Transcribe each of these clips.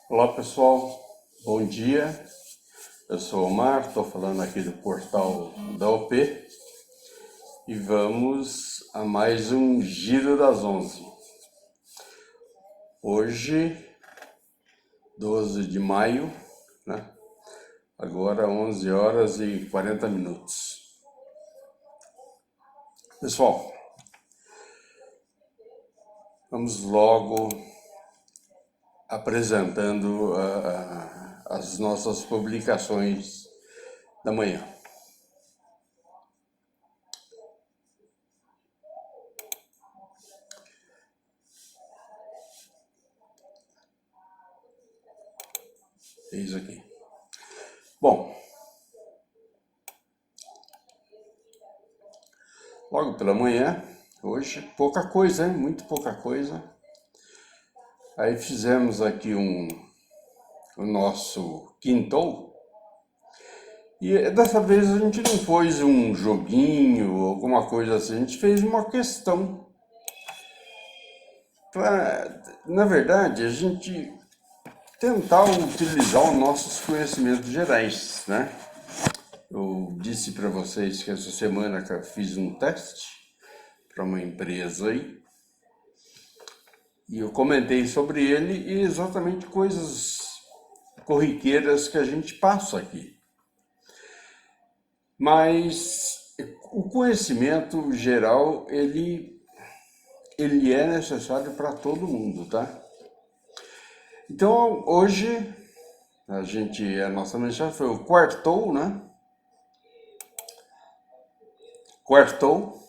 Olá pessoal, bom dia. Eu sou o Omar, estou falando aqui do portal da OP e vamos a mais um Giro das 11. Hoje, 12 de maio, né? Agora 11 horas e 40 minutos. Pessoal, vamos logo apresentando as nossas publicações da manhã. Eis aqui. Bom, logo pela manhã, hoje, pouca coisa, hein? Muito pouca coisa. Aí fizemos aqui o nosso quintou. E dessa vez a gente não fez um joguinho, alguma coisa assim, a gente fez uma questão. Na verdade, a gente tentar utilizar os nossos conhecimentos gerais, né? Eu disse para vocês que essa semana que eu fiz um teste para uma empresa aí, e eu comentei sobre ele e exatamente coisas corriqueiras que a gente passa aqui. Mas o conhecimento geral, ele é necessário para todo mundo, tá? Então, hoje, a nossa mensagem foi o quartou, né? Quartou.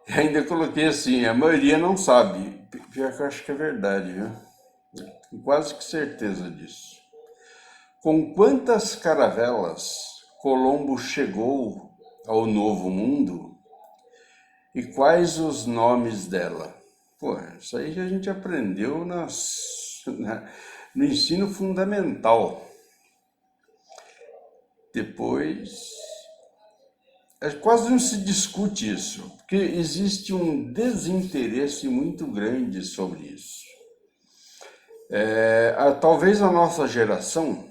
E ainda coloquei assim, a maioria não sabe. Pior que eu acho que é verdade, viu? Tenho quase que certeza disso. Com quantas caravelas Colombo chegou ao Novo Mundo e quais os nomes dela? Pô, isso aí que a gente aprendeu no ensino fundamental. Depois, quase não se discute isso, porque existe um desinteresse muito grande sobre isso. Talvez a nossa geração,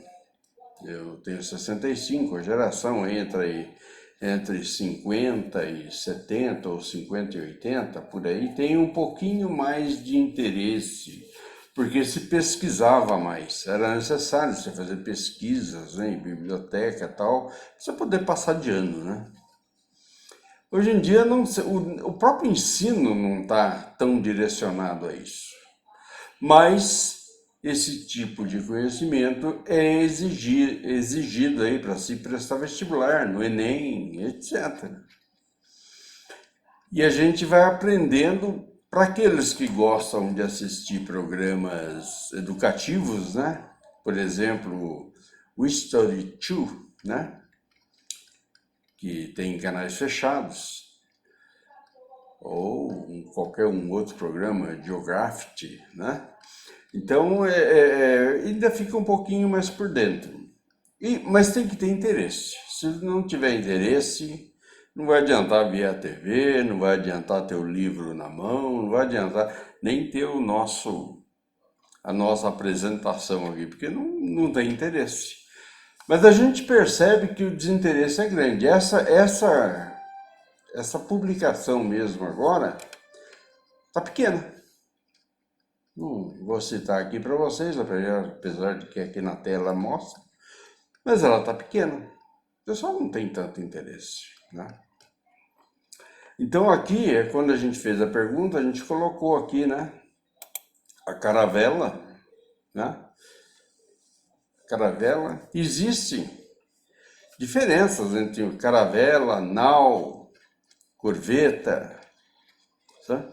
eu tenho 65, a geração entre 50 e 70 ou 50 e 80, por aí, tem um pouquinho mais de interesse, porque se pesquisava mais, era necessário você fazer pesquisas, né, em biblioteca e tal, para você poder passar de ano, né? Hoje em dia não, o próprio ensino não está tão direcionado a isso, mas esse tipo de conhecimento é exigido aí para se prestar vestibular, no Enem, etc. E a gente vai aprendendo para aqueles que gostam de assistir programas educativos, né? Por exemplo, o History 2, né? Que tem canais fechados, ou qualquer outro programa, Geography, né? Então, ainda fica um pouquinho mais por dentro. Mas tem que ter interesse. Se não tiver interesse, não vai adiantar ver a TV, não vai adiantar ter o livro na mão, não vai adiantar nem ter a nossa apresentação aqui, porque não tem interesse. Mas a gente percebe que o desinteresse é grande. Essa publicação mesmo agora está pequena. Não vou citar aqui para vocês, apesar de que aqui na tela mostra, mas ela está pequena. O pessoal não tem tanto interesse, né? Então aqui, quando a gente fez a pergunta, a gente colocou aqui, né? A caravela, né? Caravela. Existem diferenças entre caravela, nau, corveta, sabe?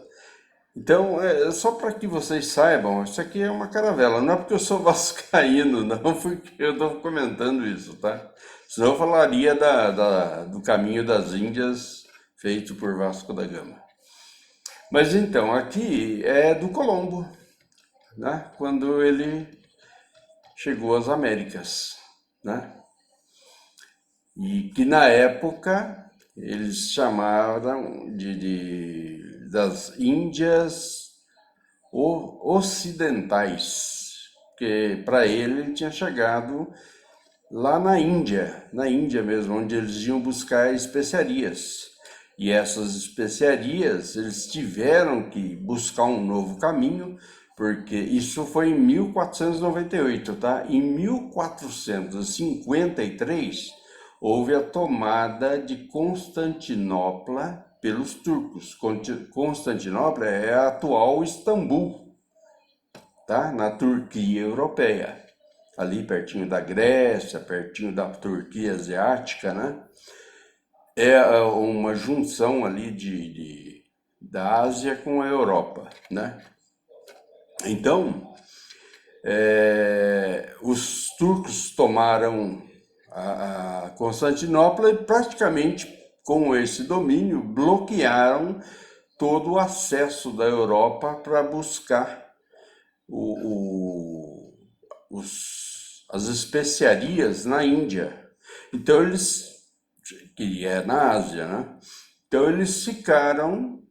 Então, só para que vocês saibam, isso aqui é uma caravela. Não é porque eu sou vascaíno, não, porque eu estou comentando isso, tá? Senão eu falaria do caminho das Índias feito por Vasco da Gama. Mas então, aqui é do Colombo, né? Quando ele chegou às Américas, né? E que na época eles chamaram das Índias ocidentais, porque para ele tinha chegado lá na Índia mesmo, onde eles iam buscar especiarias. E essas especiarias, eles tiveram que buscar um novo caminho, porque isso foi em 1498, tá? Em 1453, houve a tomada de Constantinopla pelos turcos. Constantinopla é a atual Istambul, tá? Na Turquia europeia. Ali pertinho da Grécia, pertinho da Turquia asiática, né? É uma junção ali da Ásia com a Europa, né? Então, os turcos tomaram a Constantinopla e praticamente com esse domínio bloquearam todo o acesso da Europa para buscar as especiarias na Índia. Então eles, que é na Ásia, né? Então eles ficaram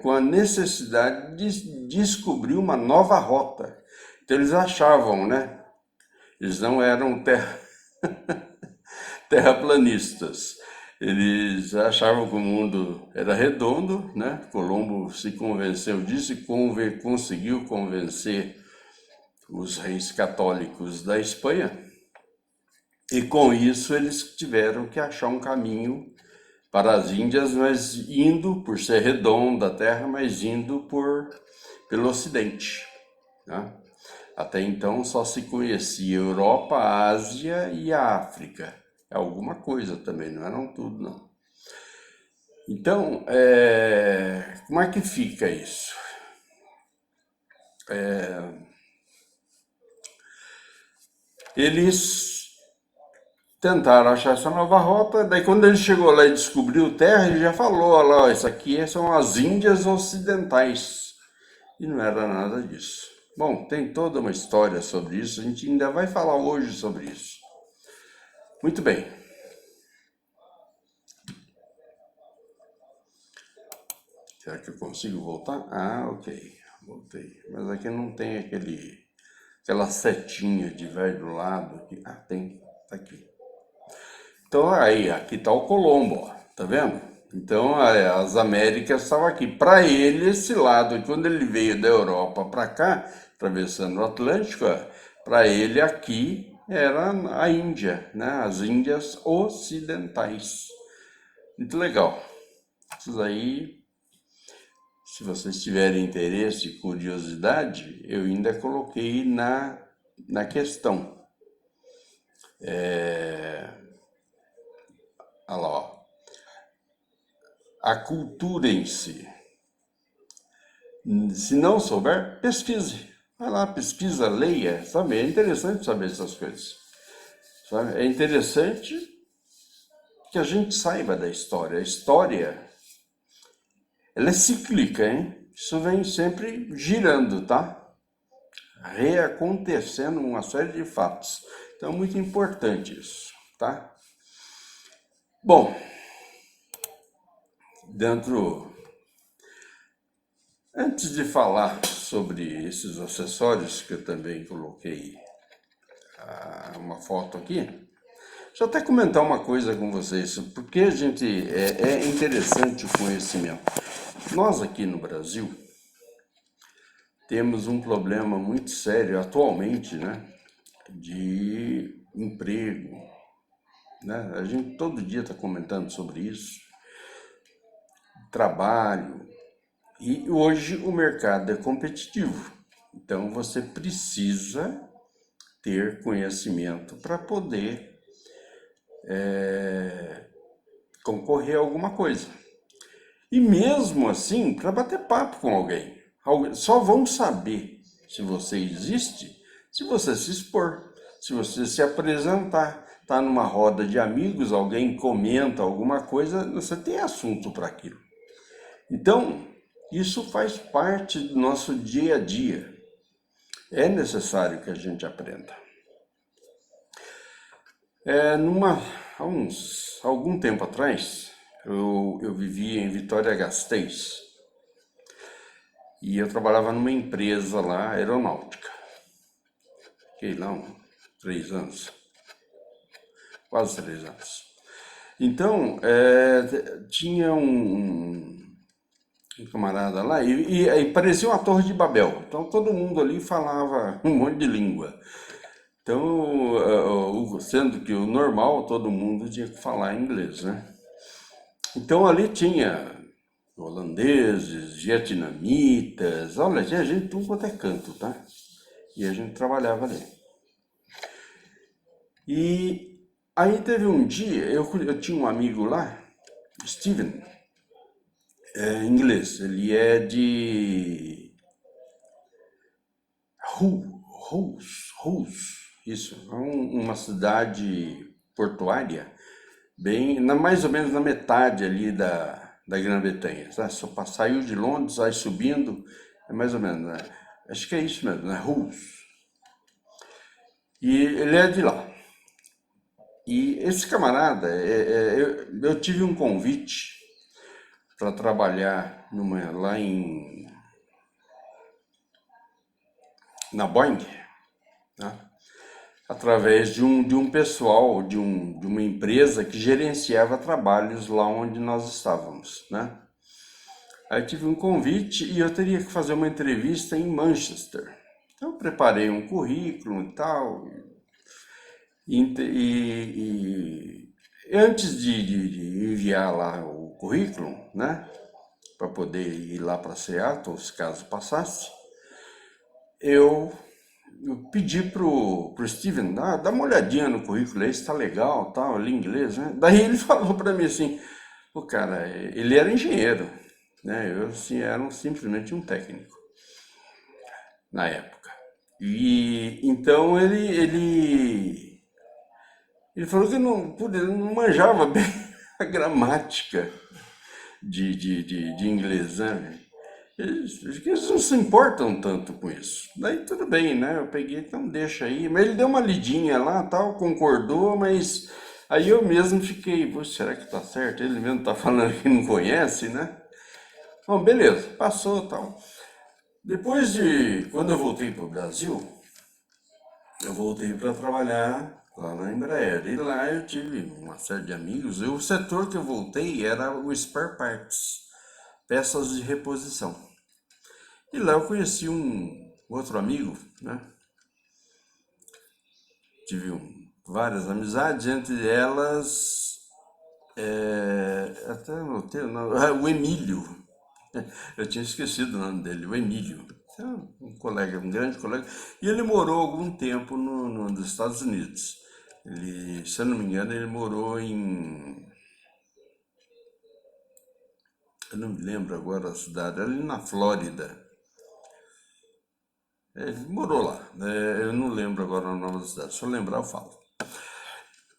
com a necessidade de descobrir uma nova rota. Então eles achavam, né? Eles não eram terraplanistas. Eles achavam que o mundo era redondo, né? Colombo se convenceu disso e conseguiu convencer os reis católicos da Espanha. E com isso eles tiveram que achar um caminho para as Índias, mas indo por ser redonda a terra, mas indo pelo Ocidente, né? Até então só se conhecia a Europa, a Ásia e a África. É alguma coisa também, não eram tudo, não. Então, como é que fica isso? Eles tentaram achar essa nova rota, daí quando ele chegou lá e descobriu terra, ele já falou, olha lá, isso aqui são as Índias Ocidentais. E não era nada disso. Bom, tem toda uma história sobre isso, a gente ainda vai falar hoje sobre isso. Muito bem. Será que eu consigo voltar? Ah, ok. Voltei. Mas aqui não tem aquela setinha de velho do lado. Aqui. Ah, tem. Tá aqui. Então, aí, aqui tá o Colombo, ó. Tá vendo? Então, as Américas estavam aqui. Para ele, esse lado, e quando ele veio da Europa para cá, atravessando o Atlântico, para ele aqui era a Índia, né? As Índias Ocidentais. Muito legal. Isso aí, se vocês tiverem interesse e curiosidade, eu ainda coloquei na questão. Olha lá, ó. A cultura em si. Se não souber, pesquise. Vai lá, pesquisa, leia, sabe? É interessante saber essas coisas. Sabe? É interessante que a gente saiba da história. A história, ela é cíclica, hein? Isso vem sempre girando, tá? Reacontecendo uma série de fatos. Então é muito importante isso, tá? Bom, antes de falar sobre esses acessórios, que eu também coloquei uma foto aqui, deixa eu até comentar uma coisa com vocês, porque a gente é interessante o conhecimento. Nós aqui no Brasil temos um problema muito sério atualmente, né, de emprego, né? A gente todo dia está comentando sobre isso, trabalho, e hoje o mercado é competitivo, então você precisa ter conhecimento para poder concorrer a alguma coisa. E mesmo assim, para bater papo com alguém. Só vão saber se você existe se você se expor, se você se apresentar. Tá numa roda de amigos, alguém comenta alguma coisa, você tem assunto para aquilo. Então, isso faz parte do nosso dia a dia. É necessário que a gente aprenda. Há algum tempo atrás, eu vivia em Vitória Gasteiz e eu trabalhava numa empresa lá, aeronáutica. Fiquei lá 3 anos, quase 3 anos. Então, tinha um camarada lá e parecia uma Torre de Babel. Então todo mundo ali falava um monte de língua. Então, sendo que o normal todo mundo tinha que falar inglês, né? Então ali tinha holandeses, vietnamitas, olha, tinha gente de tudo quanto é canto, tá? E a gente trabalhava ali. E aí teve um dia, eu tinha um amigo lá, Steven, inglês, ele é de Hull, isso, é uma cidade portuária, bem, mais ou menos na metade ali da Grã-Bretanha, sabe? Saiu de Londres, vai subindo, é mais ou menos, né? Acho que é isso mesmo, né? Hull. E ele é de lá. E esse camarada, eu tive um convite para trabalhar lá na Boeing, né? Através de um pessoal, de uma empresa que gerenciava trabalhos lá onde nós estávamos, né? Aí tive um convite e eu teria que fazer uma entrevista em Manchester. Então eu preparei um currículo e tal. E antes de enviar lá o currículo, né? Para poder ir lá para Seattle, se caso passasse, eu pedi pro Steven, dá uma olhadinha no currículo aí, se tá legal, tal, ali em inglês, né? Daí ele falou para mim assim, o cara, ele era engenheiro, né? Eu assim, era simplesmente um técnico na época. E então ele falou que ele não manjava bem a gramática de inglês, né? Eles não se importam tanto com isso. Daí tudo bem, né? Eu peguei, então deixa aí. Mas ele deu uma lidinha lá, tal, concordou, mas aí eu mesmo fiquei, "Poxa, será que tá certo? Ele mesmo tá falando que não conhece, né? Bom, beleza, passou, tal. Quando eu voltei para o Brasil, eu voltei para trabalhar lá na Embraer. E lá eu tive uma série de amigos. E o setor que eu voltei era o spare parts, peças de reposição. E lá eu conheci um outro amigo, né? Tive várias amizades, entre elas, até anotei o Emílio. Eu tinha esquecido o nome dele, o Emílio. É um colega, um grande colega. E ele morou algum tempo nos Estados Unidos. Ele, se eu não me engano, ele morou eu não me lembro agora a cidade, ali na Flórida. Ele morou lá, né? Eu não lembro agora o nome da cidade, se eu lembrar eu falo.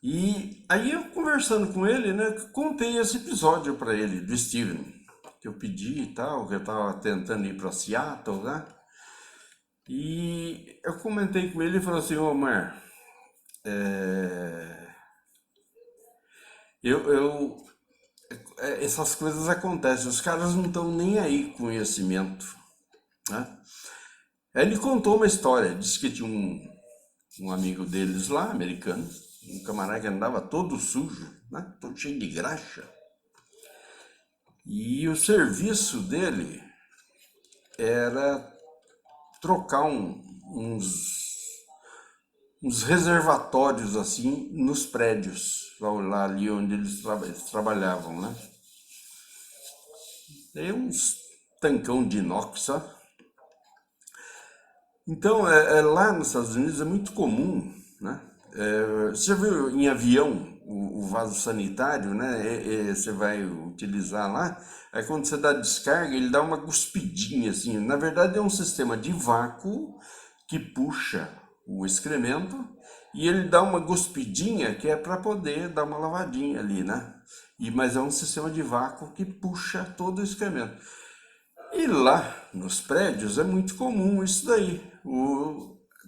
E aí eu conversando com ele, né, contei esse episódio para ele do Steven, que eu pedi e tal, que eu estava tentando ir para Seattle, né? E eu comentei com ele e falei assim, ô Mar, eu essas coisas acontecem, os caras não estão nem aí com conhecimento, né? Aí ele contou uma história, disse que tinha um amigo deles lá, americano, um camarada que andava todo sujo, né? Todo cheio de graxa. E o serviço dele era trocar uns reservatórios assim nos prédios, lá ali onde eles trabalhavam, né? Tem uns tancão de inox, sabe? Então, lá nos Estados Unidos é muito comum, né? Você já viu em avião o vaso sanitário, né? Você vai utilizar lá, aí quando você dá descarga, ele dá uma cuspidinha assim. Na verdade, é um sistema de vácuo que puxa o excremento e ele dá uma cuspidinha que é para poder dar uma lavadinha ali, né? Mas é um sistema de vácuo que puxa todo o excremento. E lá nos prédios é muito comum isso daí,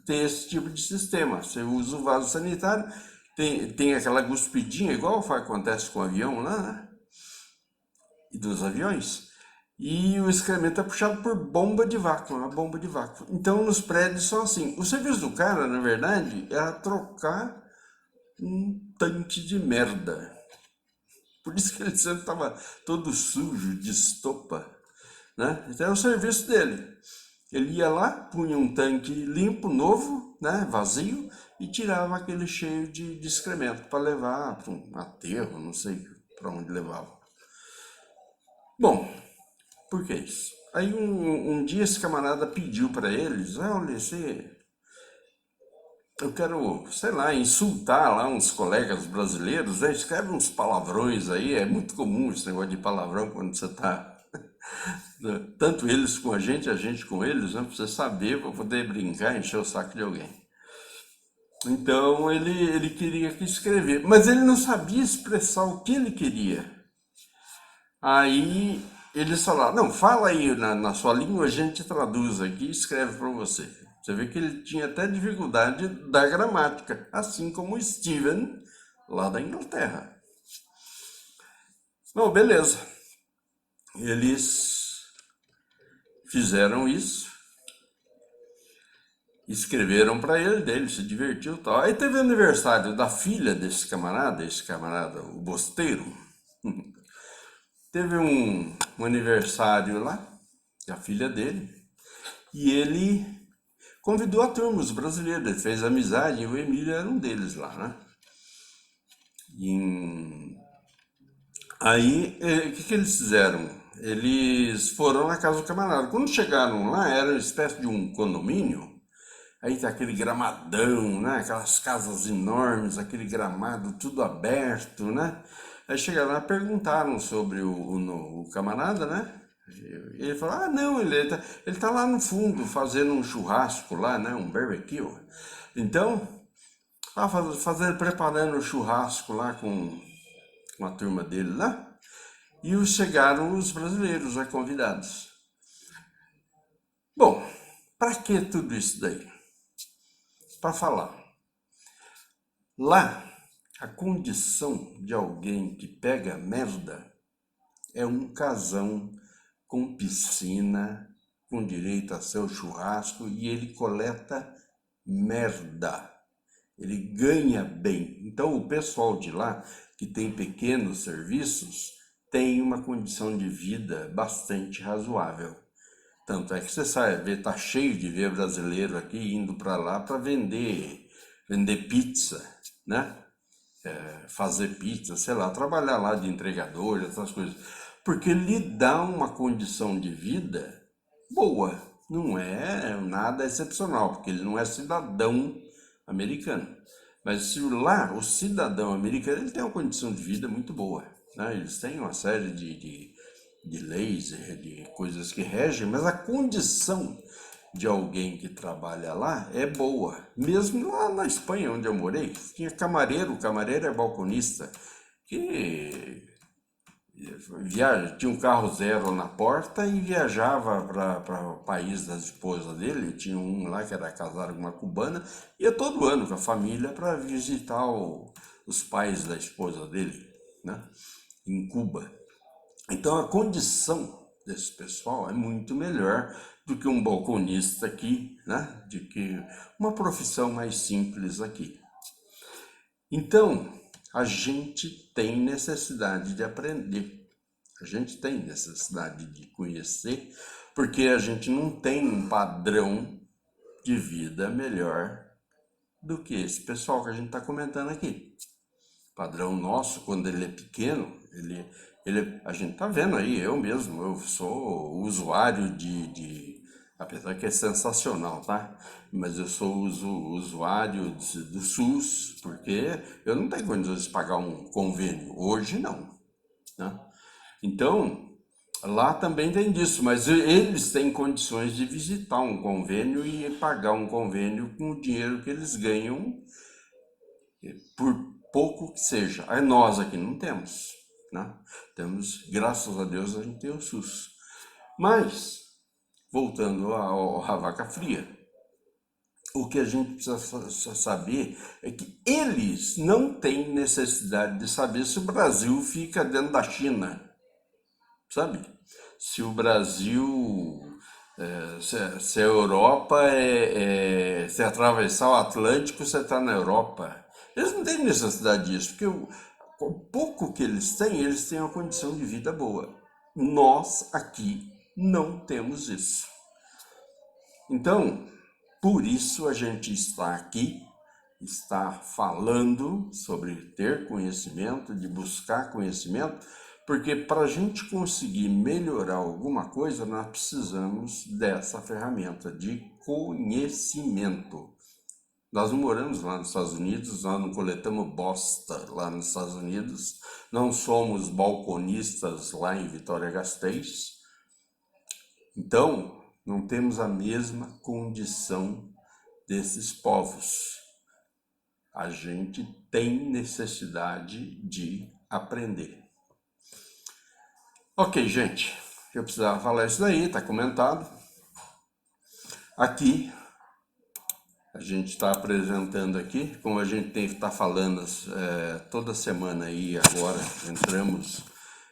ter esse tipo de sistema. Você usa o vaso sanitário, tem aquela cuspidinha, igual acontece com o avião lá, né? E dos aviões. e o excremento é puxado por bomba de vácuo, uma bomba de vácuo. Então, nos prédios são assim. O serviço do cara, na verdade, era trocar um tanque de merda. Por isso que ele sempre estava todo sujo, de estopa, né? Então é o serviço dele. Ele ia lá, punha um tanque limpo, novo, né, vazio, e tirava aquele cheio de excremento para levar para um aterro, não sei para onde levava. Bom, por que isso? Aí um dia esse camarada pediu para eles, olha, eu quero, sei lá, insultar lá uns colegas brasileiros, né? Escreve uns palavrões aí, é muito comum esse negócio de palavrão quando você está, tanto eles com a gente com eles, né? Pra você saber, para poder brincar, encher o saco de alguém. Então ele queria que escrever, mas ele não sabia expressar o que ele queria. Aí eles falaram, não, fala aí na sua língua, a gente traduz aqui e escreve para você. Você vê que ele tinha até dificuldade da gramática, assim como o Steven, lá da Inglaterra. Não, beleza. Eles fizeram isso, escreveram para ele se divertiu e tal. Aí teve o aniversário da filha desse camarada, o Bosteiro. Teve um aniversário lá, da filha dele, e ele convidou a turma, os brasileiros, ele fez amizade, e o Emílio era um deles lá, né? E aí, o que eles fizeram? Eles foram na casa do camarada. Quando chegaram lá, era uma espécie de um condomínio. Aí tá aquele gramadão, né? Aquelas casas enormes, aquele gramado tudo aberto, né? Aí chegaram lá e perguntaram sobre o camarada, né? Ele falou, ah, não, ele tá lá no fundo fazendo um churrasco lá, né? Um barbecue. Então, preparando o churrasco lá com a turma dele lá. E chegaram os brasileiros, né, convidados. Bom, para que tudo isso daí? Para falar. Lá, a condição de alguém que pega merda é um casão com piscina, com direito a seu churrasco, e ele coleta merda. Ele ganha bem. Então, o pessoal de lá, que tem pequenos serviços, tem uma condição de vida bastante razoável. Tanto é que você sabe, tá cheio de ver brasileiro aqui indo para lá para vender pizza, né? Fazer pizza, sei lá, trabalhar lá de entregador, essas coisas. Porque lhe dá uma condição de vida boa. Não é nada excepcional, porque ele não é cidadão americano. Mas se lá, o cidadão americano, ele tem uma condição de vida muito boa, né? Eles têm uma série de leis, de coisas que regem, mas a condição de alguém que trabalha lá é boa. Mesmo lá na Espanha, onde eu morei, tinha camareiro, o camareiro é balconista, que tinha um carro zero na porta e viajava para o país da esposa dele. Tinha um lá que era casado com uma cubana, ia todo ano com a família para visitar os pais da esposa dele, né, em Cuba. Então a condição desse pessoal é muito melhor do que um balconista aqui, né, de que uma profissão mais simples aqui. Então, a gente tem necessidade de aprender, a gente tem necessidade de conhecer, porque a gente não tem um padrão de vida melhor do que esse pessoal que a gente está comentando aqui. O padrão nosso, quando ele é pequeno, a gente está vendo aí, eu mesmo, eu sou usuário apesar que é sensacional, tá? Mas eu sou usuário do SUS, porque eu não tenho condições de pagar um convênio. Hoje não, né? Então, lá também tem disso, mas eles têm condições de visitar um convênio e pagar um convênio com o dinheiro que eles ganham, por pouco que seja. Aí nós aqui não temos, né? Temos, graças a Deus, a gente tem o SUS. Mas, voltando à vaca fria, o que a gente precisa saber é que eles não têm necessidade de saber se o Brasil fica dentro da China, sabe? se o Brasil, se a Europa se atravessar o Atlântico, você está na Europa. Eles não têm necessidade disso, porque o pouco que eles têm uma condição de vida boa. Nós aqui não temos isso. Então, por isso a gente está aqui, está falando sobre ter conhecimento, de buscar conhecimento, porque para a gente conseguir melhorar alguma coisa, nós precisamos dessa ferramenta de conhecimento. Nós não moramos lá nos Estados Unidos, nós não coletamos bosta lá nos Estados Unidos, não somos balconistas lá em Vitória-Gasteiz. Então, não temos a mesma condição desses povos. A gente tem necessidade de aprender. Ok, gente, eu precisava falar isso daí, tá comentado. Aqui, a gente está apresentando aqui, como a gente tem que estar falando toda semana aí agora, entramos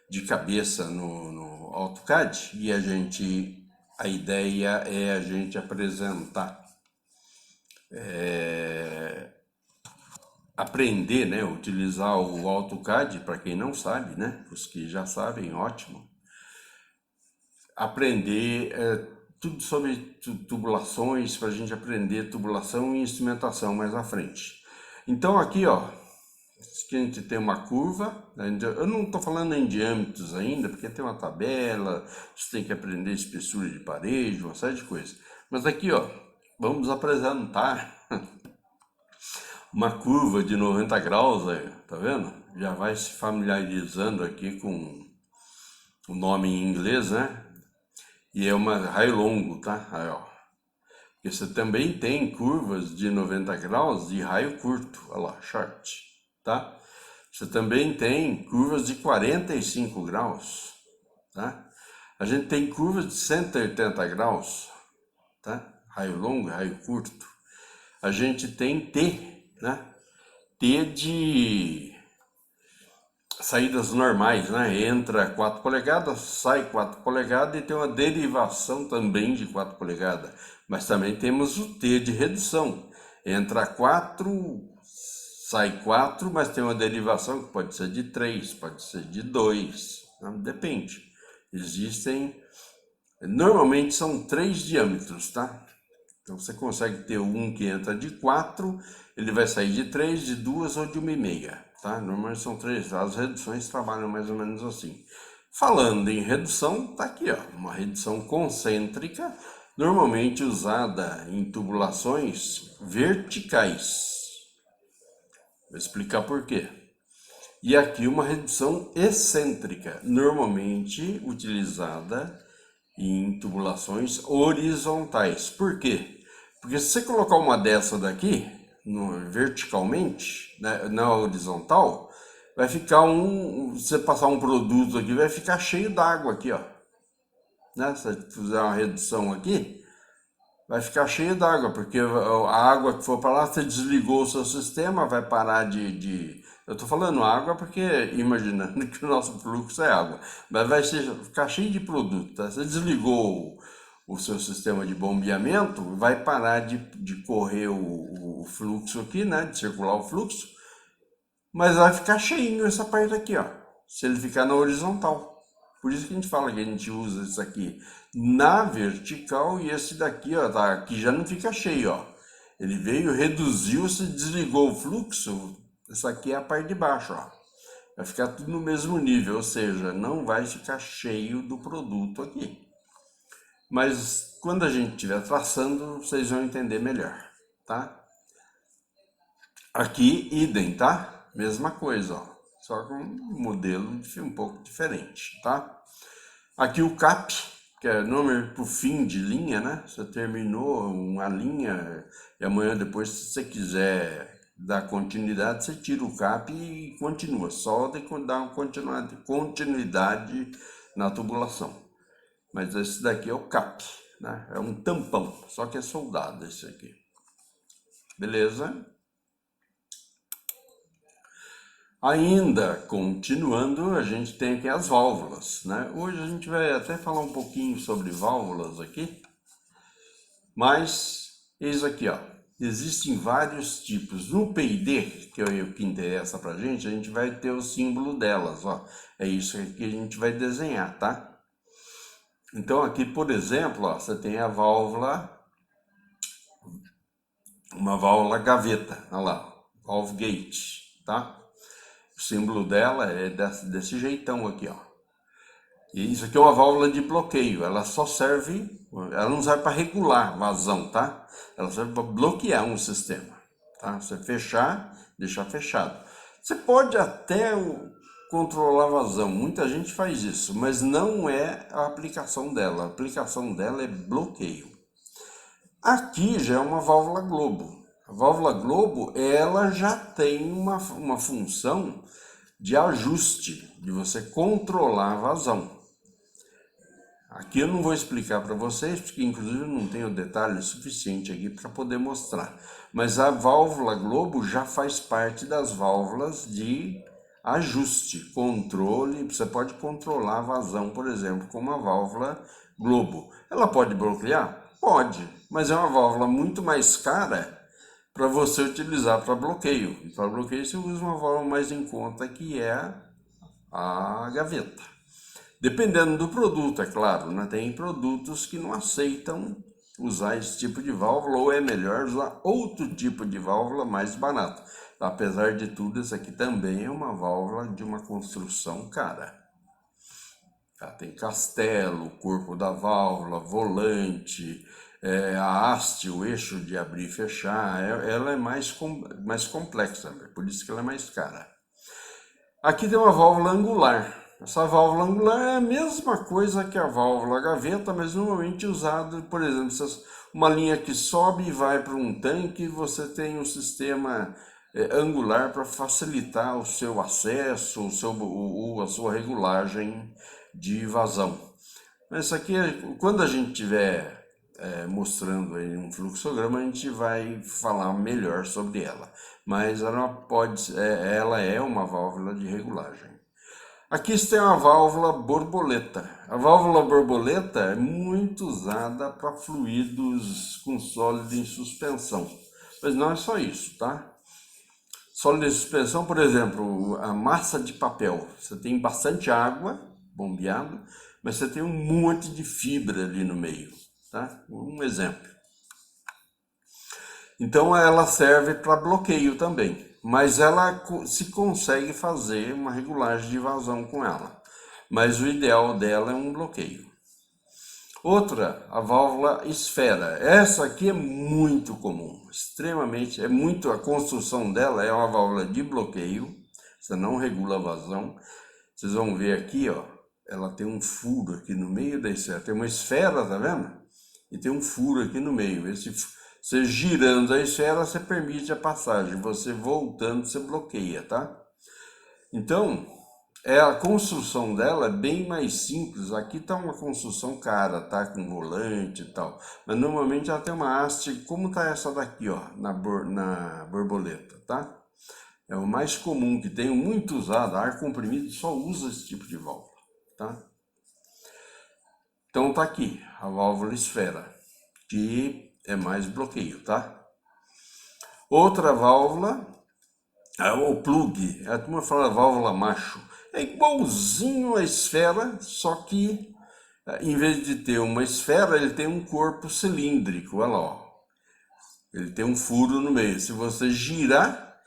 de cabeça no AutoCAD e a ideia é a gente apresentar, aprender, né, utilizar o AutoCAD, para quem não sabe, né, os que já sabem, ótimo, aprender tudo sobre tubulações, para a gente aprender tubulação e instrumentação mais à frente. Então aqui, ó, que a gente tem uma curva, eu não estou falando em diâmetros ainda, porque tem uma tabela, você tem que aprender espessura de parede, uma série de coisas. Mas aqui, ó, vamos apresentar uma curva de 90 graus, aí, tá vendo? Já vai se familiarizando aqui com o nome em inglês, né? E é uma raio longo, tá? Aí, ó. Porque você também tem curvas de 90 graus de raio curto, olha lá, short, tá? Você também tem curvas de 45 graus, tá? A gente tem curvas de 180 graus, tá? Raio longo, raio curto. A gente tem T, né? T de saídas normais, né? Entra 4 polegadas, sai 4 polegadas e tem uma derivação também de 4 polegadas. Mas também temos o T de redução. Entra 4, sai 4, mas tem uma derivação que pode ser de 3, pode ser de 2, né? Depende. Existem, normalmente são 3 diâmetros, tá? Então você consegue ter um que entra de 4, ele vai sair de 3, de 2 ou de 1,5, tá? Normalmente são 3, as reduções trabalham mais ou menos assim. Falando em redução, tá aqui, ó, uma redução concêntrica, normalmente usada em tubulações verticais. Vou explicar por quê. E aqui uma redução excêntrica, normalmente utilizada em tubulações horizontais. Por quê? Porque se você colocar uma dessa daqui, verticalmente, né, na horizontal, vai ficar você passar um produto aqui, vai ficar cheio d'água aqui, ó. Né? Se você fizer uma redução aqui, vai ficar cheio d'água, porque a água que for para lá, você desligou o seu sistema, vai parar Eu estou falando água porque, imaginando que o nosso fluxo é água, mas vai ficar cheio de produto, tá? Você desligou o seu sistema de bombeamento, vai parar de correr o fluxo aqui, né? De circular o fluxo, mas vai ficar cheinho essa parte aqui, ó, se ele ficar na horizontal. Por isso que a gente fala que a gente usa isso aqui na vertical e esse daqui, ó, tá, aqui já não fica cheio, ó. Ele veio, reduziu, se desligou o fluxo, essa aqui é a parte de baixo, ó. Vai ficar tudo no mesmo nível, ou seja, não vai ficar cheio do produto aqui. Mas quando a gente estiver traçando, vocês vão entender melhor, tá? Aqui, idem, tá? Mesma coisa, ó. Só com um modelo um pouco diferente, tá? Aqui o CAP, que é número para o fim de linha, né? Você terminou uma linha e amanhã depois, se você quiser dar continuidade, você tira o CAP e continua. Só de dar uma continuidade na tubulação. Mas esse daqui é o CAP, né? É um tampão, só que é soldado esse aqui. Beleza? Ainda continuando, a gente tem aqui as válvulas, né? Hoje a gente vai até falar um pouquinho sobre válvulas aqui, mas eis aqui, ó. Existem vários tipos. No P&D, que é o que interessa pra gente, a gente vai ter o símbolo delas, ó. É isso aqui que a gente vai desenhar, tá? Então aqui, por exemplo, ó, você tem a válvula, uma válvula gaveta, olha lá, valve gate, tá? O símbolo dela é desse jeitão aqui, ó. E isso aqui é uma válvula de bloqueio, ela só serve, ela não serve para regular vazão, tá? Ela serve para bloquear um sistema, tá? Você fechar, deixar fechado. Você pode até controlar vazão, muita gente faz isso, mas não é a aplicação dela. A aplicação dela é bloqueio. Aqui já é uma válvula Globo. A válvula Globo, ela já tem uma função de ajuste, de você controlar a vazão. Aqui eu não vou explicar para vocês, porque inclusive eu não tenho detalhe suficiente aqui para poder mostrar. Mas a válvula Globo já faz parte das válvulas de ajuste, controle. Você pode controlar a vazão, por exemplo, com uma válvula Globo. Ela pode bloquear? Pode, mas é uma válvula muito mais cara para você utilizar para bloqueio. Para bloqueio você usa uma válvula mais em conta, que é a gaveta. Dependendo do produto, é claro, né? Tem produtos que não aceitam usar esse tipo de válvula, ou é melhor usar outro tipo de válvula mais barato. Apesar de tudo, essa aqui também é uma válvula de uma construção cara. Tá? Tem castelo, corpo da válvula, volante, a haste, o eixo de abrir e fechar. Ela é mais complexa, por isso que ela é mais cara. Aqui tem uma válvula angular. Essa válvula angular é a mesma coisa que a válvula gaveta, mas normalmente usado, por exemplo, uma linha que sobe e vai para um tanque, você tem um sistema angular para facilitar o seu acesso, a sua regulagem de vazão. Mas isso aqui, quando a gente tiver mostrando aí um fluxograma, a gente vai falar melhor sobre ela. Mas ela é uma válvula de regulagem. Aqui tem uma válvula borboleta. A válvula borboleta é muito usada para fluidos com sólido em suspensão. Mas não é só isso, tá? Sólido em suspensão, por exemplo, a massa de papel. Você tem bastante água bombeado, mas você tem um monte de fibra ali no meio, tá? Um exemplo. Então ela serve para bloqueio também, mas ela se consegue fazer uma regulagem de vazão com ela. Mas o ideal dela é um bloqueio. Outra, a válvula esfera. Essa aqui é muito comum, extremamente, a construção dela é uma válvula de bloqueio, você não regula a vazão. Vocês vão ver aqui, ó, ela tem um furo aqui no meio da esfera, tem uma esfera, tá vendo? E tem um furo aqui no meio. Você girando a esfera, você permite a passagem, você voltando, você bloqueia, tá? Então, a construção dela é bem mais simples. Aqui tá uma construção cara, tá? Com volante e tal. Mas normalmente ela tem uma haste, como tá essa daqui, ó, na borboleta, tá? É o mais comum que tem, muito usado. Ar comprimido só usa esse tipo de válvula, tá? Então tá aqui, a válvula esfera, que é mais bloqueio, tá? Outra válvula, o plug, a turma fala válvula macho, é igualzinho à esfera, só que em vez de ter uma esfera, ele tem um corpo cilíndrico, olha lá, ó. Ele tem um furo no meio. Se você girar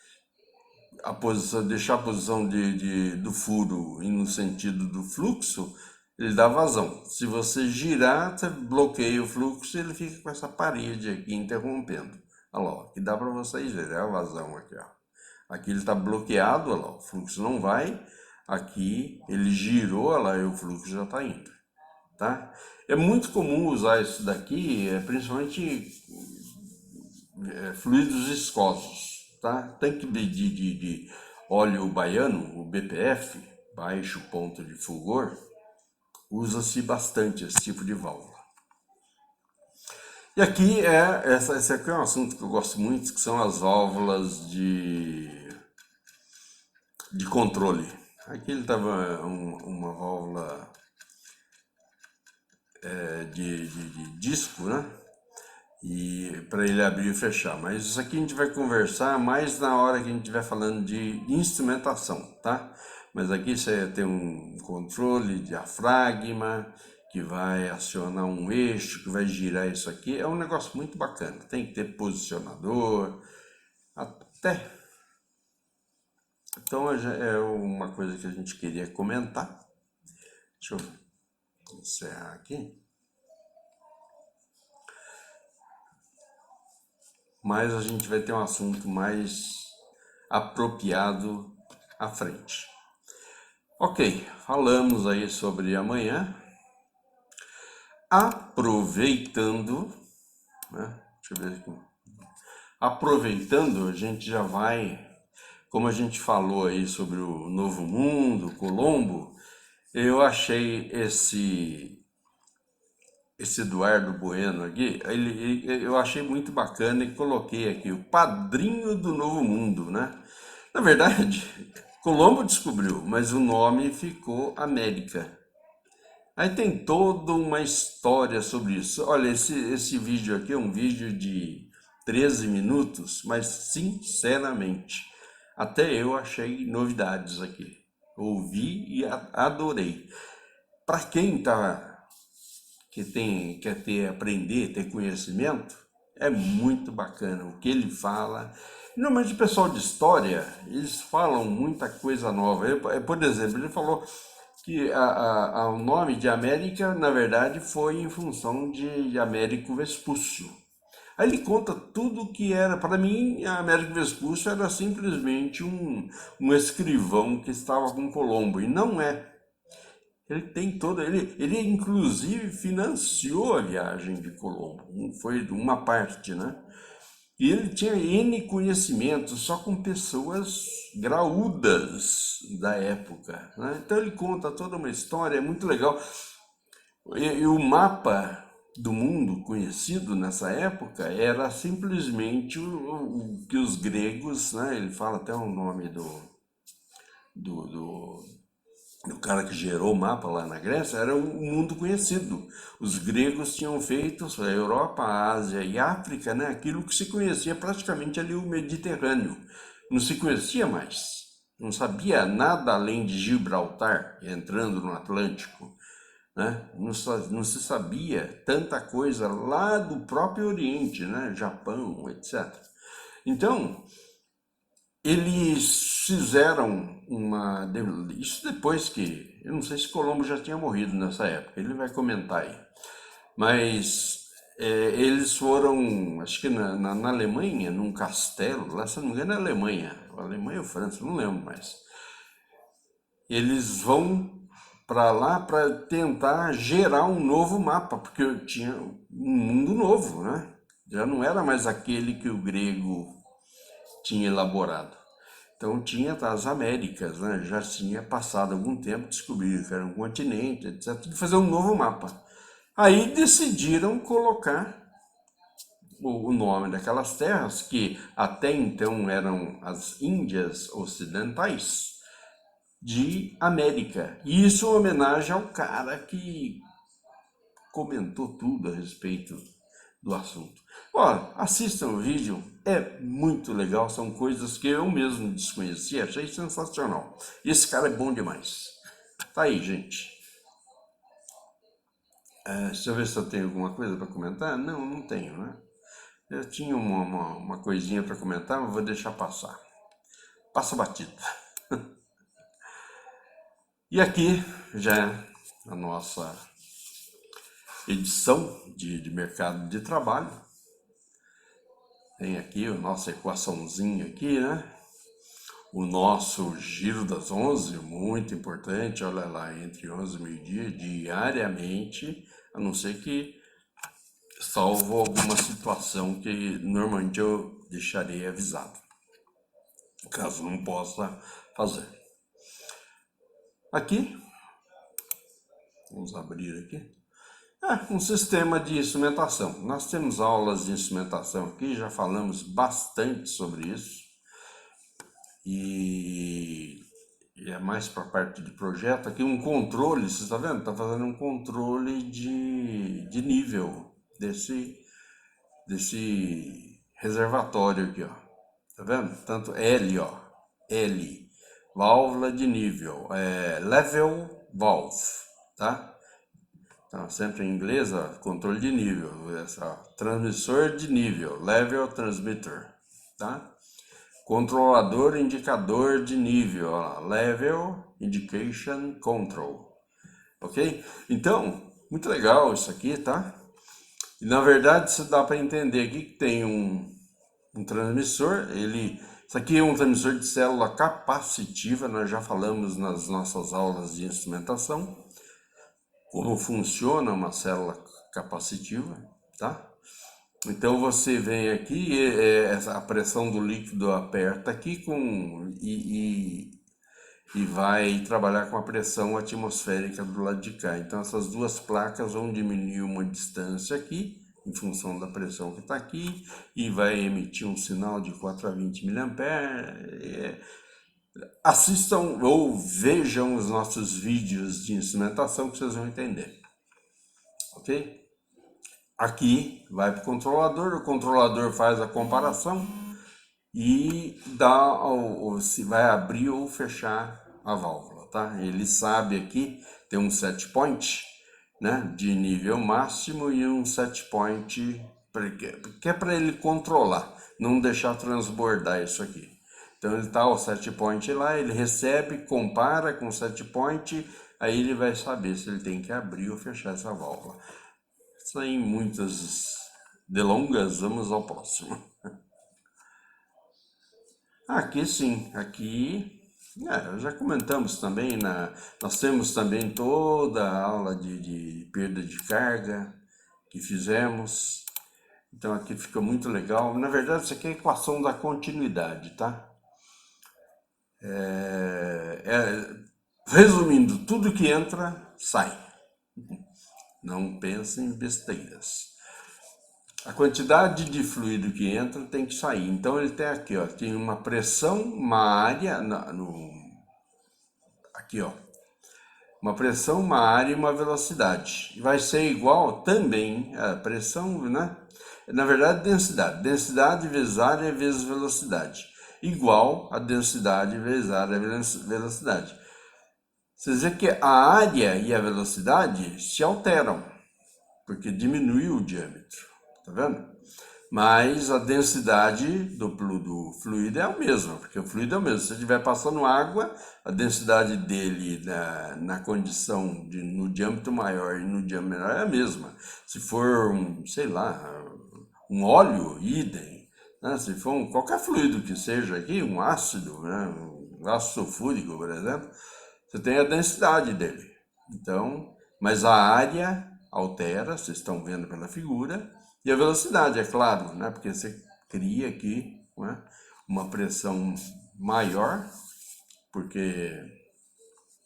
a posição, deixar a posição do furo no sentido do fluxo, ele dá vazão. Se você girar, você bloqueia o fluxo e ele fica com essa parede aqui interrompendo. Olha lá, ó, que dá para vocês verem, é a vazão aqui, ó. Aqui ele está bloqueado, olha lá, o fluxo não vai. Aqui ele girou, olha lá, e o fluxo já está indo, tá? É muito comum usar isso daqui, principalmente fluidos viscosos, tá? Tanque de óleo baiano, o BPF, baixo ponto de fulgor, usa-se bastante esse tipo de válvula. E aqui esse aqui é um assunto que eu gosto muito, que são as válvulas de de controle. Aqui ele estava uma válvula de disco, né? E para ele abrir e fechar. Mas isso aqui a gente vai conversar mais na hora que a gente estiver falando de instrumentação, tá? Mas aqui você tem um controle de diafragma que vai acionar um eixo, que vai girar isso aqui. É um negócio muito bacana. Tem que ter posicionador, até. Então é uma coisa que a gente queria comentar. Deixa eu encerrar aqui. Mas a gente vai ter um assunto mais apropriado à frente. Ok, falamos aí sobre amanhã. Aproveitando, né? Deixa eu ver aqui. Aproveitando, a gente já vai, como a gente falou aí sobre o Novo Mundo, Colombo, eu achei esse Eduardo Bueno aqui, eu achei muito bacana e coloquei aqui o padrinho do Novo Mundo, né? Na verdade, Colombo descobriu, mas o nome ficou América. Aí tem toda uma história sobre isso. Olha, esse vídeo aqui é um vídeo de 13 minutos, mas sinceramente, até eu achei novidades aqui. Ouvi e adorei. Para quem quer aprender, ter conhecimento, é muito bacana o que ele fala. Normalmente o pessoal de história, eles falam muita coisa nova. Por exemplo, ele falou que o nome de América, na verdade, foi em função de Américo Vespúcio. Aí ele conta tudo que era. Para mim, Américo Vespúcio era simplesmente um escrivão que estava com Colombo, e não é. Ele tem toda. Ele inclusive financiou a viagem de Colombo. Foi uma parte, né? E ele tinha N conhecimentos só com pessoas graúdas da época, né? Então ele conta toda uma história, é muito legal. E o mapa do mundo conhecido nessa época era simplesmente o que os gregos, né? Ele fala até o nome do cara que gerou o mapa lá na Grécia, era um mundo conhecido. Os gregos tinham feito a Europa, a Ásia e a África, né, aquilo que se conhecia praticamente ali o Mediterrâneo. Não se conhecia mais. Não sabia nada além de Gibraltar, entrando no Atlântico. Né? Não se sabia tanta coisa lá do próprio Oriente, né? Japão, etc. Então, eles fizeram uma. Isso depois que. Eu não sei se Colombo já tinha morrido nessa época, ele vai comentar aí. Mas eles foram, acho que na Alemanha, num castelo, lá se não me engano é Alemanha ou França, não lembro mais. Eles vão para lá para tentar gerar um novo mapa, porque tinha um mundo novo, né? Já não era mais aquele que o grego tinha elaborado. Então tinha as Américas, né? Já tinha passado algum tempo, descobriram que era um continente, etc. De fazer um novo mapa. Aí decidiram colocar o nome daquelas terras, que até então eram as Índias Ocidentais, de América. E isso em homenagem ao cara que comentou tudo a respeito do assunto. Olha, assistam o vídeo, é muito legal, são coisas que eu mesmo desconhecia, achei sensacional. Esse cara é bom demais. Tá aí, gente. Deixa eu ver se eu tenho alguma coisa para comentar. Não, não tenho, né? Eu tinha uma coisinha para comentar, mas vou deixar passar. Passa batido. E aqui já é a nossa edição de mercado de trabalho. Tem aqui a nossa equaçãozinha aqui, né? O nosso giro das 11, muito importante, olha lá, entre 11 e meio-dia, diariamente, a não ser que salvo alguma situação que normalmente eu deixarei avisado, caso não possa fazer. Aqui, vamos abrir aqui. Um sistema de instrumentação. Nós temos aulas de instrumentação aqui, já falamos bastante sobre isso. E é mais para a parte de projeto. Aqui um controle, você está vendo? Está fazendo um controle de nível desse reservatório aqui, ó. Tá vendo? Tanto L, ó. L, válvula de nível, level valve, tá? Então, sempre em inglês, ó, controle de nível, transmissor de nível, level transmitter, tá? Controlador indicador de nível, ó, level indication control, ok? Então, muito legal isso aqui, tá? E na verdade, isso dá para entender aqui que tem um transmissor, isso aqui é um transmissor de célula capacitiva, nós já falamos nas nossas aulas de instrumentação, como funciona uma célula capacitiva, tá? Então você vem aqui, a pressão do líquido aperta aqui e vai trabalhar com a pressão atmosférica do lado de cá. Então essas duas placas vão diminuir uma distância aqui, em função da pressão que está aqui, e vai emitir um sinal de 4 a 20 mA. Assistam ou vejam os nossos vídeos de instrumentação que vocês vão entender, ok? Aqui vai para o controlador faz a comparação e dá se vai abrir ou fechar a válvula, tá? Ele sabe aqui, tem um set point, né, de nível máximo e um set point que é para ele controlar, não deixar transbordar isso aqui. Então ele tá o set point lá, ele recebe, compara com o set point, aí ele vai saber se ele tem que abrir ou fechar essa válvula. Sem muitas delongas, vamos ao próximo. Aqui sim, aqui já comentamos também, nós temos também toda a aula de perda de carga que fizemos. Então aqui fica muito legal. Na verdade, isso aqui é a equação da continuidade, tá? Resumindo, tudo que entra, sai. Não pense em besteiras. A quantidade de fluido que entra tem que sair. Então ele tem aqui, ó, tem uma pressão, uma área, aqui, ó, uma pressão, uma área e uma velocidade. E vai ser igual também a pressão, né? Na verdade, densidade. Densidade vezes área vezes velocidade. Igual a densidade vezes área vezes velocidade. Vocês veem que a área e a velocidade se alteram, porque diminuiu o diâmetro, tá vendo? Mas a densidade do fluido é a mesma, porque o fluido é o mesmo. Se estiver passando água, a densidade dele na condição no diâmetro maior e no diâmetro menor é a mesma. Se for, sei lá, um óleo, idem. Né? Se for qualquer fluido que seja aqui, um ácido, né? Um ácido sulfúrico, por exemplo, você tem a densidade dele. Então, mas a área altera, vocês estão vendo pela figura, e a velocidade, é claro, né? Porque você cria aqui, né, uma pressão maior,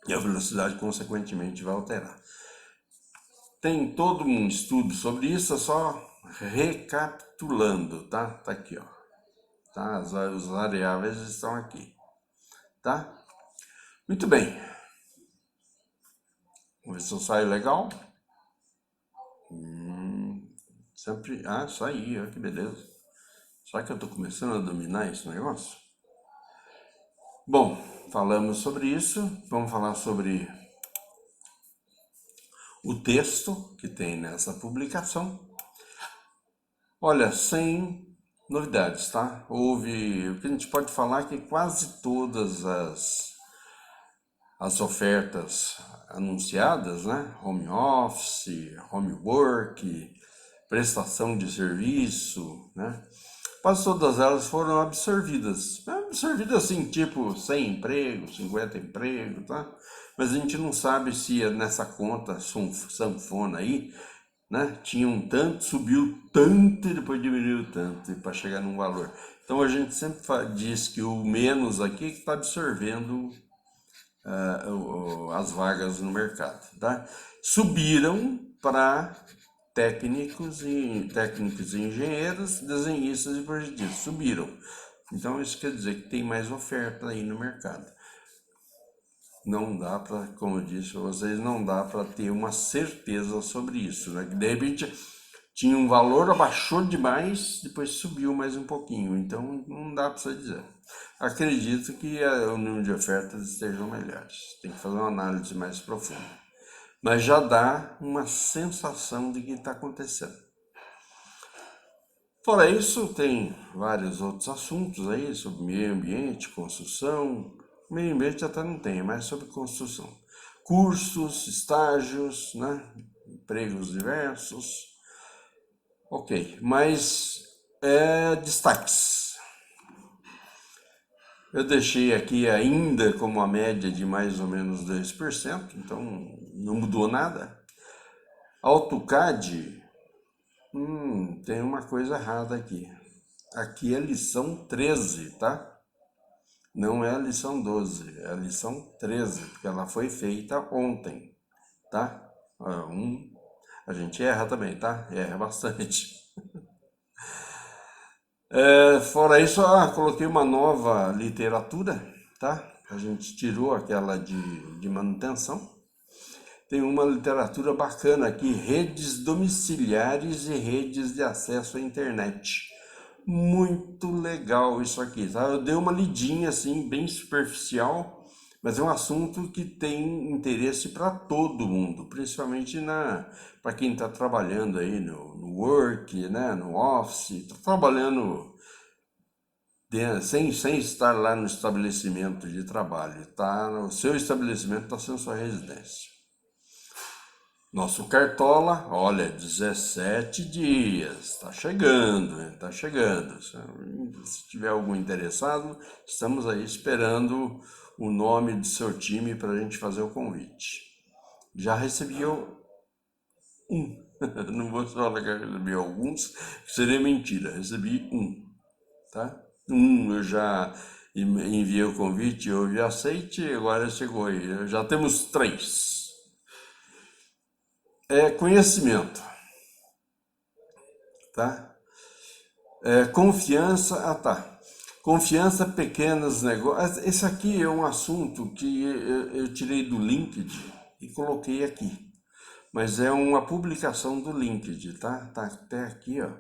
e a velocidade, consequentemente, vai alterar. Tem todo um estudo sobre isso, só recapitulando, tá? Tá aqui, ó. Tá? Os variáveis estão aqui, tá? Muito bem. Vamos ver se eu saio legal. Sempre. Isso aí, olha que beleza. Será que eu tô começando a dominar esse negócio? Bom, falamos sobre isso. Vamos falar sobre o texto que tem nessa publicação. Olha, sem novidades, tá? O que a gente pode falar é que quase todas as ofertas anunciadas, né? Home office, home work, prestação de serviço, né? Quase todas elas foram absorvidas. Absorvidas assim, tipo 100 empregos, 50 empregos, tá? Mas a gente não sabe se nessa conta sanfona aí, né? Tinha um tanto, subiu tanto e depois diminuiu tanto para chegar num valor. Então a gente sempre diz que o menos aqui está absorvendo as vagas no mercado, tá? Subiram para técnicos e engenheiros, desenhistas e projetistas, subiram. Então isso quer dizer que tem mais oferta aí no mercado. não dá para, como eu disse a vocês, não dá para ter uma certeza sobre isso, né? De repente tinha um valor, abaixou demais, depois subiu mais um pouquinho, então não dá para você dizer. Acredito que o número de ofertas estejam melhores, tem que fazer uma análise mais profunda, mas já dá uma sensação de que está acontecendo. Fora isso, tem vários outros assuntos aí sobre meio ambiente, construção. Meio ambiente até não tem, é mais sobre construção. Cursos, estágios, né? Empregos diversos. Ok, mas destaques. Eu deixei aqui ainda como a média de mais ou menos 2%, então não mudou nada. AutoCAD, tem uma coisa errada aqui. Aqui é lição 13, tá? Não é a lição 12, é a lição 13, porque ela foi feita ontem, tá? A gente erra também, tá? Erra bastante. Fora isso, coloquei uma nova literatura, tá? A gente tirou aquela de manutenção. Tem uma literatura bacana aqui, redes domiciliares e redes de acesso à internet. Muito legal isso aqui, tá? Eu dei uma lidinha assim, bem superficial, mas é um assunto que tem interesse para todo mundo, principalmente para quem está trabalhando aí no work, né, no office, está trabalhando sem estar lá no estabelecimento de trabalho, tá? O seu estabelecimento está sendo sua residência. Nosso Cartola, olha, 17 dias, tá chegando, né? Tá chegando. Se tiver algum interessado, estamos aí esperando o nome do seu time para a gente fazer o convite. Já recebi um, não vou falar que eu recebi alguns, que seria mentira, recebi um, tá? Eu já enviei o convite, houve aceite, agora chegou aí, já temos 3. Conhecimento, tá? Confiança, tá. Confiança, pequenos negócios. Esse aqui é um assunto que eu tirei do LinkedIn e coloquei aqui. Mas é uma publicação do LinkedIn, tá? Tá até aqui, ó.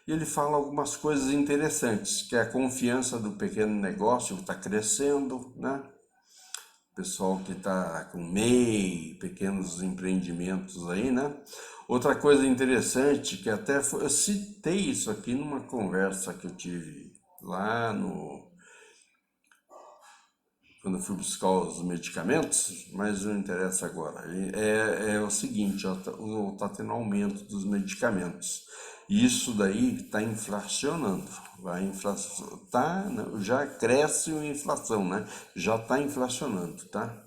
E ele fala algumas coisas interessantes, que é a confiança do pequeno negócio está crescendo, né? Pessoal que está com MEI, pequenos empreendimentos aí, né? Outra coisa interessante, que até eu citei isso aqui numa conversa que eu tive lá quando eu fui buscar os medicamentos, mas não interessa agora. É o seguinte, ó, tá tendo aumento dos medicamentos. E isso daí está inflacionando. Já cresce a inflação, né? Já está inflacionando, tá?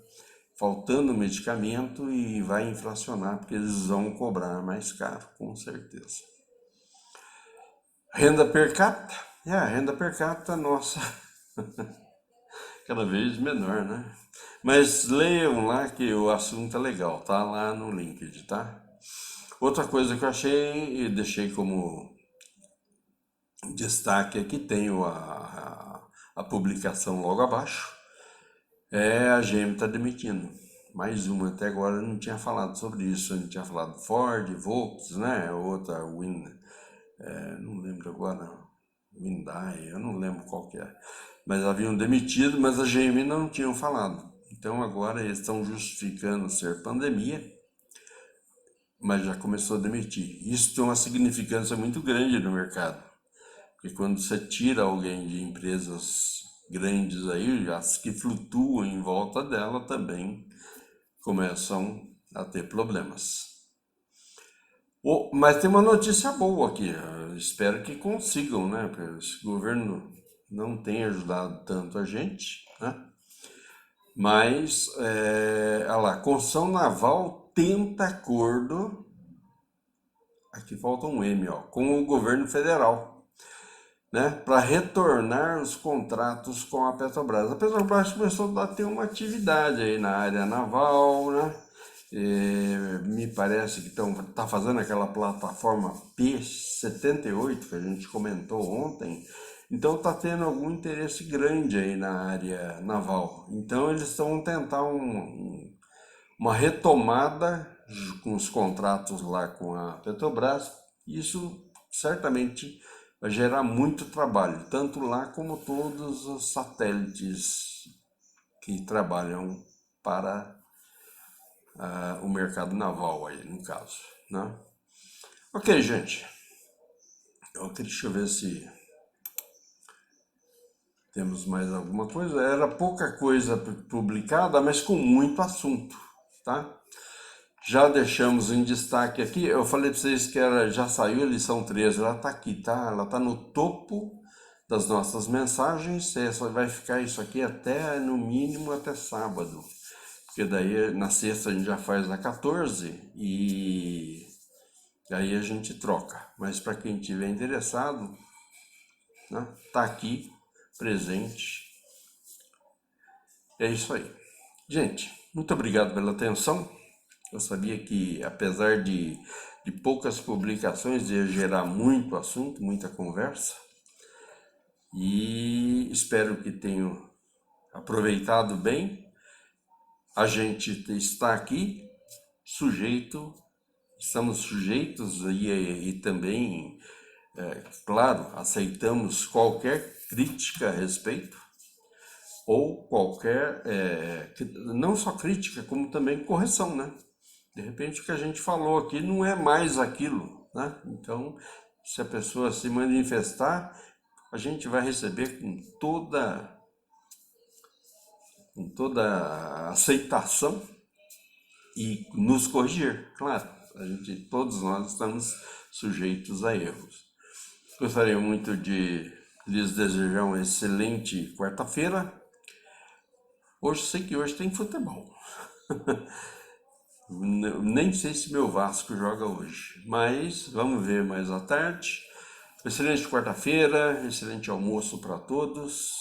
Faltando medicamento e vai inflacionar, porque eles vão cobrar mais caro, com certeza. Renda per capita? A renda per capita, nossa, cada vez menor, né? Mas leiam lá que o assunto é legal, tá lá no LinkedIn, tá? Outra coisa que eu achei e deixei como destaque aqui, tenho a publicação logo abaixo, a GM está demitindo. Mais uma, até agora eu não tinha falado sobre isso, a gente tinha falado Ford, Volks, né? Outra, não lembro agora, Hyundai, eu não lembro qual que é. Mas haviam demitido, mas a GM não tinham falado. Então agora eles estão justificando ser pandemia, mas já começou a demitir. Isso tem uma significância muito grande no mercado, porque quando você tira alguém de empresas grandes aí, as que flutuam em volta dela também começam a ter problemas. Mas tem uma notícia boa aqui, eu espero que consigam, né? Porque esse governo não tem ajudado tanto a gente, né? Mas, olha lá, construção naval tenta acordo, aqui falta um M, ó, com o governo federal, né? Para retornar os contratos com a Petrobras. A Petrobras começou a ter uma atividade aí na área naval, né? Me parece que tá fazendo aquela plataforma P-78 que a gente comentou ontem. Então está tendo algum interesse grande aí na área naval. Então eles estão tentar uma retomada com os contratos lá com a Petrobras. Isso certamente vai gerar muito trabalho, tanto lá como todos os satélites que trabalham para o mercado naval aí, no caso, né? Ok, gente. Deixa eu ver se temos mais alguma coisa. Era pouca coisa publicada, mas com muito assunto, tá? Já deixamos em destaque aqui. Eu falei para vocês que já saiu a lição 13. Ela está aqui, tá? Ela está no topo das nossas mensagens. Só vai ficar isso aqui até, no mínimo, até sábado. Porque daí na sexta a gente já faz a 14 e aí a gente troca. Mas para quem tiver interessado, né, tá aqui presente. É isso aí. Gente, muito obrigado pela atenção. Eu sabia que, apesar de poucas publicações, ia gerar muito assunto, muita conversa. E espero que tenham aproveitado bem. A gente está aqui estamos sujeitos e também, claro, aceitamos qualquer crítica a respeito, ou qualquer, não só crítica, como também correção, né? De repente o que a gente falou aqui não é mais aquilo, né? Então, se a pessoa se manifestar, a gente vai receber com toda a aceitação e nos corrigir, claro. Todos nós estamos sujeitos a erros. Gostaria muito de lhes desejar uma excelente quarta-feira. Sei que hoje tem futebol. Nem sei se meu Vasco joga hoje, mas vamos ver mais à tarde. Excelente quarta-feira, excelente almoço para todos.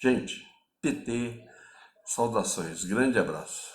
Gente, PT, saudações, grande abraço.